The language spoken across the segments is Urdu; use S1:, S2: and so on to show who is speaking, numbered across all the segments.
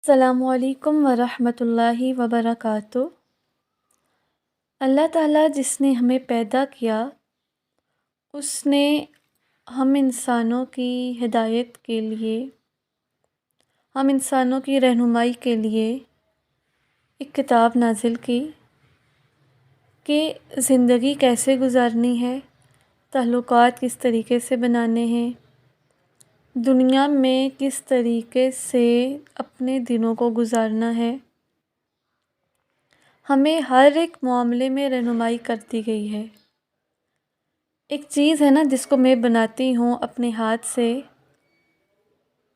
S1: السلام علیکم ورحمۃ اللہ وبرکاتہ۔ اللہ تعالیٰ جس نے ہمیں پیدا کیا، اس نے ہم انسانوں کی ہدایت کے لیے، ہم انسانوں کی رہنمائی کے لیے ایک کتاب نازل کی کہ زندگی کیسے گزارنی ہے، تعلقات کس طریقے سے بنانے ہیں، دنیا میں کس طریقے سے اپنے دنوں کو گزارنا ہے۔ ہمیں ہر ایک معاملے میں رہنمائی کرتی گئی ہے۔ ایک چیز ہے نا جس کو میں بناتی ہوں اپنے ہاتھ سے،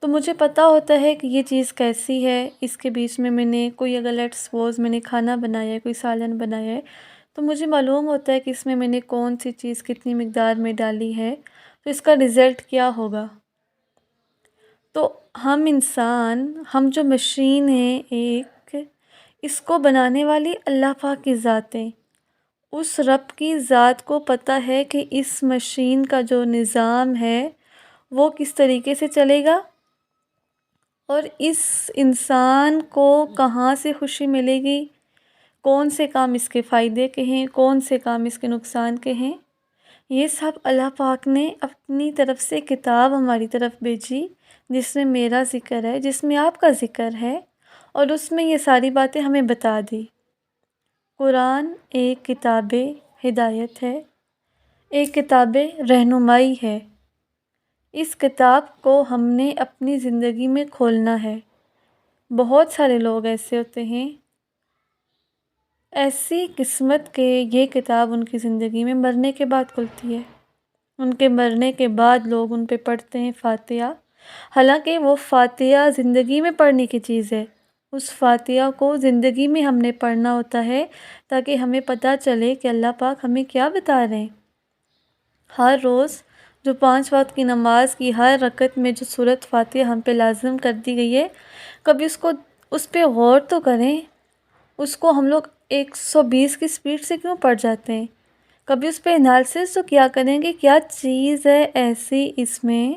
S1: تو مجھے پتہ ہوتا ہے کہ یہ چیز کیسی ہے۔ اس کے بیچ میں نے کوئی اگر لیٹس سپوز میں نے کھانا بنایا ہے، کوئی سالن بنایا ہے، تو مجھے معلوم ہوتا ہے کہ اس میں نے کون سی چیز کتنی مقدار میں ڈالی ہے، تو اس کا رزلٹ کیا ہوگا۔ تو ہم انسان، ہم جو مشین ہیں ایک، اس کو بنانے والی اللہ پاک کی ذات ہے۔ اس رب کی ذات کو پتہ ہے کہ اس مشین کا جو نظام ہے وہ کس طریقے سے چلے گا، اور اس انسان کو کہاں سے خوشی ملے گی، کون سے کام اس کے فائدے کے ہیں، کون سے کام اس کے نقصان کے ہیں۔ یہ سب اللہ پاک نے اپنی طرف سے کتاب ہماری طرف بھیجی، جس میں میرا ذکر ہے، جس میں آپ کا ذکر ہے، اور اس میں یہ ساری باتیں ہمیں بتا دی۔ قرآن ایک کتاب ہدایت ہے، ایک کتاب رہنمائی ہے۔ اس کتاب کو ہم نے اپنی زندگی میں کھولنا ہے۔ بہت سارے لوگ ایسے ہوتے ہیں، ایسی قسمت کے یہ کتاب ان کی زندگی میں مرنے کے بعد کھلتی ہے۔ ان کے مرنے کے بعد لوگ ان پہ پڑھتے ہیں فاتحہ، حالانکہ وہ فاتحہ زندگی میں پڑھنے کی چیز ہے۔ اس فاتحہ کو زندگی میں ہم نے پڑھنا ہوتا ہے تاکہ ہمیں پتہ چلے کہ اللہ پاک ہمیں کیا بتا رہے ہیں۔ ہر روز جو 5 وقت کی نماز کی ہر رکعت میں جو سورۃ فاتحہ ہم پہ لازم کر دی گئی ہے، کبھی اس پہ غور تو کریں۔ اس کو ہم لوگ 120 کی سپیڈ سے کیوں پڑھ جاتے ہیں؟ کبھی اس پہ انالیسس تو کیا کریں گے، کیا چیز ہے ایسی اس میں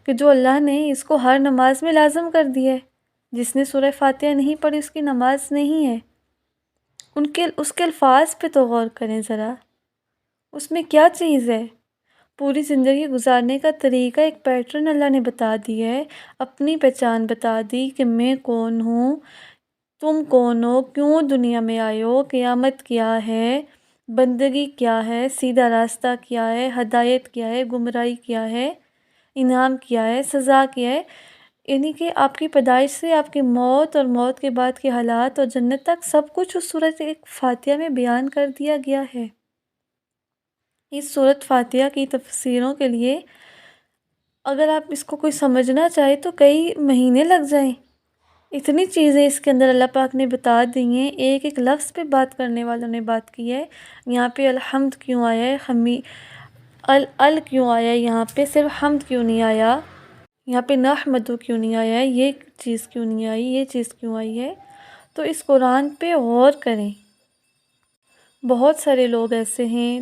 S1: کہ جو اللہ نے اس کو ہر نماز میں لازم کر دیا ہے۔ جس نے سورہ فاتحہ نہیں پڑھی اس کی نماز نہیں ہے۔ اس کے الفاظ پہ تو غور کریں ذرا، اس میں کیا چیز ہے۔ پوری زندگی گزارنے کا طریقہ، ایک پیٹرن اللہ نے بتا دیا ہے، اپنی پہچان بتا دی کہ میں کون ہوں، تم کون ہو، کیوں دنیا میں آئے ہو، قیامت کیا ہے، بندگی کیا ہے، سیدھا راستہ کیا ہے، ہدایت کیا ہے، گمراہی کیا ہے، انعام کیا ہے، سزا کیا ہے۔ یعنی کہ آپ کی پیدائش سے آپ کی موت اور موت کے بعد کے حالات اور جنت تک سب کچھ اس سورۃ فاتحہ میں بیان کر دیا گیا ہے۔ اس سورۃ فاتحہ کی تفسیروں کے لیے اگر آپ اس کو کوئی سمجھنا چاہے تو کئی مہینے لگ جائیں۔ اتنی چیزیں اس کے اندر اللہ پاک نے بتا دی ہیں۔ ایک ایک لفظ پہ بات کرنے والوں نے بات کی ہے۔ یہاں پہ الحمد کیوں آیا ہے، ال کیوں آیا ہے، یہاں پہ صرف حمد کیوں نہیں آیا، یہاں پہ نحمدہ کیوں نہیں آیا ہے، یہ چیز کیوں نہیں آئی، یہ چیز کیوں آئی ہے۔ تو اس قرآن پہ غور کریں۔ بہت سارے لوگ ایسے ہیں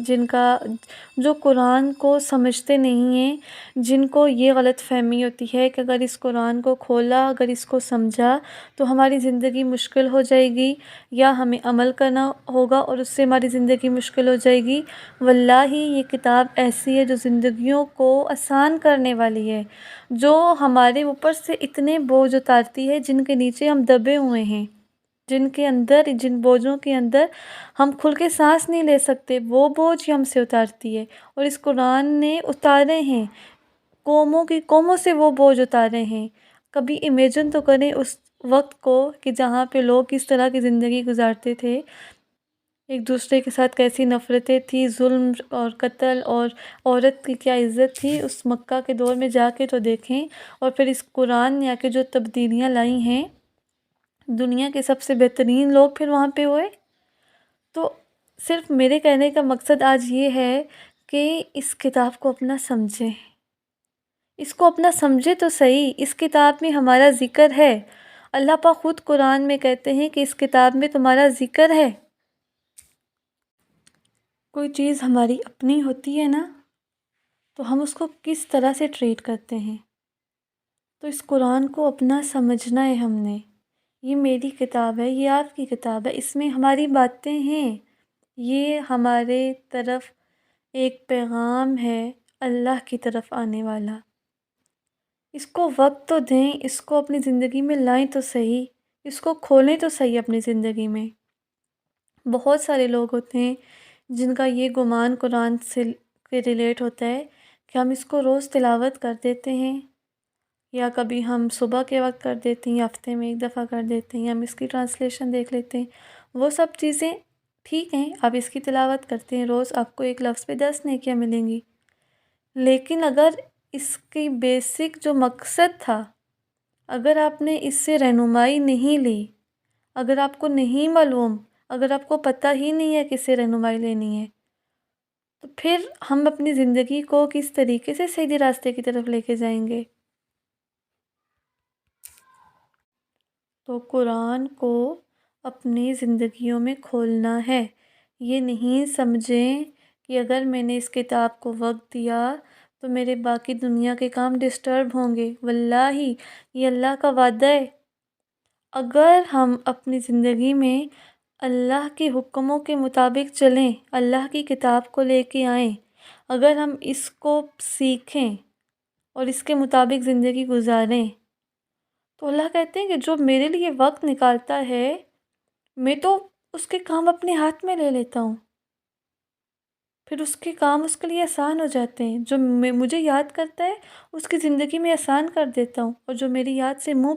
S1: جو قرآن کو سمجھتے نہیں ہیں، جن کو یہ غلط فہمی ہوتی ہے کہ اگر اس قرآن کو کھولا، اگر اس کو سمجھا تو ہماری زندگی مشکل ہو جائے گی، یا ہمیں عمل کرنا ہوگا اور اس سے ہماری زندگی مشکل ہو جائے گی۔ واللہ یہ کتاب ایسی ہے جو زندگیوں کو آسان کرنے والی ہے، جو ہمارے اوپر سے اتنے بوجھ اتارتی ہے جن کے نیچے ہم دبے ہوئے ہیں، جن بوجھوں کے اندر ہم کھل کے سانس نہیں لے سکتے، وہ بوجھ ہم سے اتارتی ہے۔ اور اس قرآن نے اتارے ہیں، قوموں سے وہ بوجھ اتارے ہیں۔ کبھی امیجن تو کریں اس وقت کو کہ جہاں پہ لوگ کس طرح کی زندگی گزارتے تھے، ایک دوسرے کے ساتھ کیسی نفرتیں تھی، ظلم اور قتل، اور عورت کی کیا عزت تھی۔ اس مکہ کے دور میں جا کے تو دیکھیں، اور پھر اس قرآن نے آ کے جو تبدیلیاں لائی ہیں، دنیا کے سب سے بہترین لوگ پھر وہاں پہ ہوئے۔ تو صرف میرے کہنے کا مقصد آج یہ ہے کہ اس کتاب کو اپنا سمجھیں، اس کو اپنا سمجھے تو صحیح۔ اس کتاب میں ہمارا ذکر ہے۔ اللہ پاک خود قرآن میں کہتے ہیں کہ اس کتاب میں تمہارا ذکر ہے۔ کوئی چیز ہماری اپنی ہوتی ہے نا، تو ہم اس کو کس طرح سے ٹریٹ کرتے ہیں۔ تو اس قرآن کو اپنا سمجھنا ہے ہم نے۔ یہ میری کتاب ہے، یہ آپ کی کتاب ہے، اس میں ہماری باتیں ہیں، یہ ہمارے طرف ایک پیغام ہے اللہ کی طرف آنے والا۔ اس کو وقت تو دیں، اس کو اپنی زندگی میں لائیں تو صحیح، اس کو کھولیں تو صحیح اپنی زندگی میں۔ بہت سارے لوگ ہوتے ہیں جن کا یہ گمان قرآن سے ریلیٹ ہوتا ہے کہ ہم اس کو روز تلاوت کر دیتے ہیں، یا کبھی ہم صبح کے وقت کر دیتے ہیں، یا ہفتے میں ایک دفعہ کر دیتے ہیں، یا ہم اس کی ٹرانسلیشن دیکھ لیتے ہیں۔ وہ سب چیزیں ٹھیک ہیں، آپ اس کی تلاوت کرتے ہیں روز، آپ کو ایک لفظ پہ 10 نیکیاں ملیں گی، لیکن اگر اس کی بیسک جو مقصد تھا، اگر آپ نے اس سے رہنمائی نہیں لی، اگر آپ کو نہیں معلوم، اگر آپ کو پتہ ہی نہیں ہے کس سے رہنمائی لینی ہے، تو پھر ہم اپنی زندگی کو کس طریقے سے سیدھے راستے کی طرف لے کے جائیں گے؟ تو قرآن کو اپنی زندگیوں میں کھولنا ہے۔ یہ نہیں سمجھیں کہ اگر میں نے اس کتاب کو وقت دیا تو میرے باقی دنیا کے کام ڈسٹرب ہوں گے۔ واللہ یہ اللہ کا وعدہ ہے، اگر ہم اپنی زندگی میں اللہ کے حکموں کے مطابق چلیں، اللہ کی کتاب کو لے کے آئیں، اگر ہم اس کو سیکھیں اور اس کے مطابق زندگی گزاریں، تو اللہ کہتے ہیں کہ جو میرے لیے وقت نکالتا ہے، میں تو اس کے کام اپنے ہاتھ میں لے لیتا ہوں، پھر اس کے کام اس کے لیے آسان ہو جاتے ہیں۔ جو مجھے یاد کرتا ہے اس کی زندگی میں آسان کر دیتا ہوں، اور جو میری یاد سے منہ